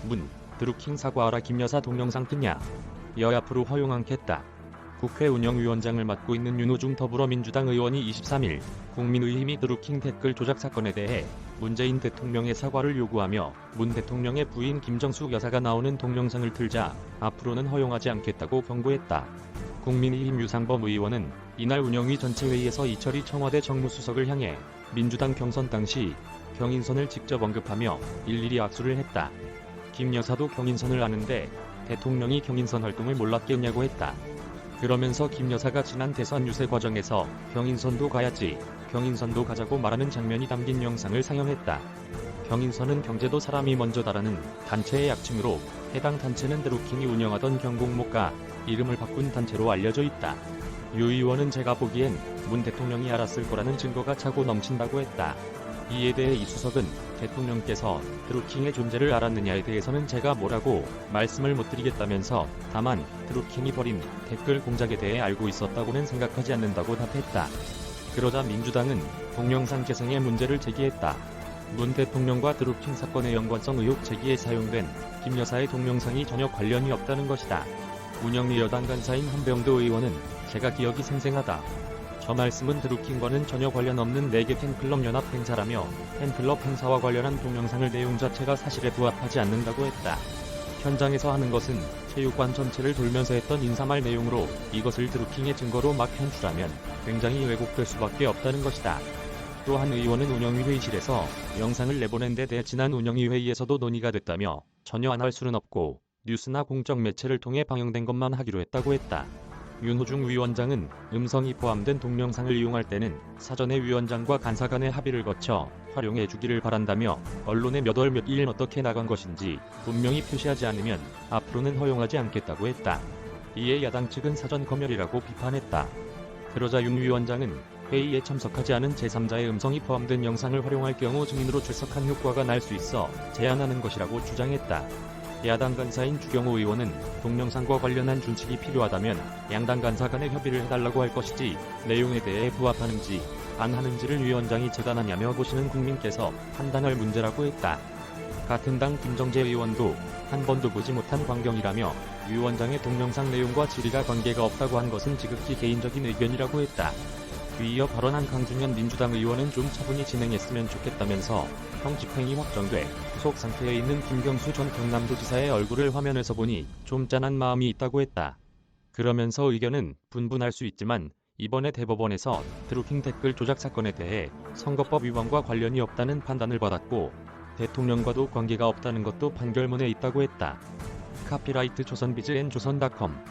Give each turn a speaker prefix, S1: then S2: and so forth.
S1: 문, 드루킹 사과하라 김여사 동영상 뜨냐? 여야 프로 허용 않겠다. 국회 운영위원장을 맡고 있는 윤호중 더불어민주당 의원이 23일 국민의힘이 드루킹 댓글 조작 사건에 대해 문재인 대통령의 사과를 요구하며 문 대통령의 부인 김정숙 여사가 나오는 동영상을 틀자 앞으로는 허용하지 않겠다고 경고했다. 국민의힘 유상범 의원은 이날 운영위 전체회의에서 이철희 청와대 정무수석을 향해 민주당 경선 당시 경인선을 직접 언급하며 일일이 악수를 했다. 김 여사도 경인선을 아는데 대통령이 경인선 활동을 몰랐겠냐고 했다. 그러면서 김 여사가 지난 대선 유세 과정에서 경인선도 가야지, 경인선도 가자고 말하는 장면이 담긴 영상을 상영했다. 경인선은 경제도 사람이 먼저다라는 단체의 약칭으로 해당 단체는 드루킹이 운영하던 경공목가 이름을 바꾼 단체로 알려져 있다. 유 의원은 제가 보기엔 문 대통령이 알았을 거라는 증거가 차고 넘친다고 했다. 이에 대해 이 수석은 대통령께서 드루킹의 존재를 알았느냐에 대해서는 제가 뭐라고 말씀을 못 드리겠다면서 다만 드루킹이 벌인 댓글 공작에 대해 알고 있었다고는 생각하지 않는다고 답했다. 그러자 민주당은 동영상 재생의 문제를 제기했다. 문 대통령과 드루킹 사건의 연관성 의혹 제기에 사용된 김 여사의 동영상이 전혀 관련이 없다는 것이다. 운영위 여당 간사인 한병도 의원은 제가 기억이 생생하다. 저 말씀은 드루킹과는 전혀 관련 없는 4개 팬클럽 연합 행사라며 팬클럽 행사와 관련한 동영상을 내용 자체가 사실에 부합하지 않는다고 했다. 현장에서 하는 것은 체육관 전체를 돌면서 했던 인사말 내용으로 이것을 드루킹의 증거로 막 현출하면 굉장히 왜곡될 수밖에 없다는 것이다. 또 한 의원은 운영위 회의실에서 영상을 내보낸 데 대해 지난 운영위 회의에서도 논의가 됐다며 전혀 안 할 수는 없고 뉴스나 공적 매체를 통해 방영된 것만 하기로 했다고 했다. 윤호중 위원장은 음성이 포함된 동영상을 이용할 때는 사전에 위원장과 간사 간의 합의를 거쳐 활용해 주기를 바란다며 언론에 몇 월 몇 일 어떻게 나간 것인지 분명히 표시하지 않으면 앞으로는 허용하지 않겠다고 했다. 이에 야당 측은 사전 검열이라고 비판했다. 그러자 윤 위원장은 회의에 참석하지 않은 제3자의 음성이 포함된 영상을 활용할 경우 증인으로 출석한 효과가 날 수 있어 제한하는 것이라고 주장했다. 야당 간사인 주경호 의원은 동영상과 관련한 준칙이 필요하다면 양당 간사 간의 협의를 해달라고 할 것이지 내용에 대해 부합하는지 안 하는지를 위원장이 재단하냐며 보시는 국민께서 판단할 문제라고 했다. 같은 당 김정재 의원도 한 번도 보지 못한 광경이라며 위원장의 동영상 내용과 질의가 관계가 없다고 한 것은 지극히 개인적인 의견이라고 했다. 뒤이어 발언한 강준현 민주당 의원은 좀 차분히 진행했으면 좋겠다면서 형 집행이 확정돼 구속 상태에 있는 김경수 전 경남도지사의 얼굴을 화면에서 보니 좀 짠한 마음이 있다고 했다. 그러면서 의견은 분분할 수 있지만 이번에 대법원에서 드루킹 댓글 조작 사건에 대해 선거법 위반과 관련이 없다는 판단을 받았고 대통령과도 관계가 없다는 것도 판결문에 있다고 했다. 카피라이트 조선비즈 앤 조선닷컴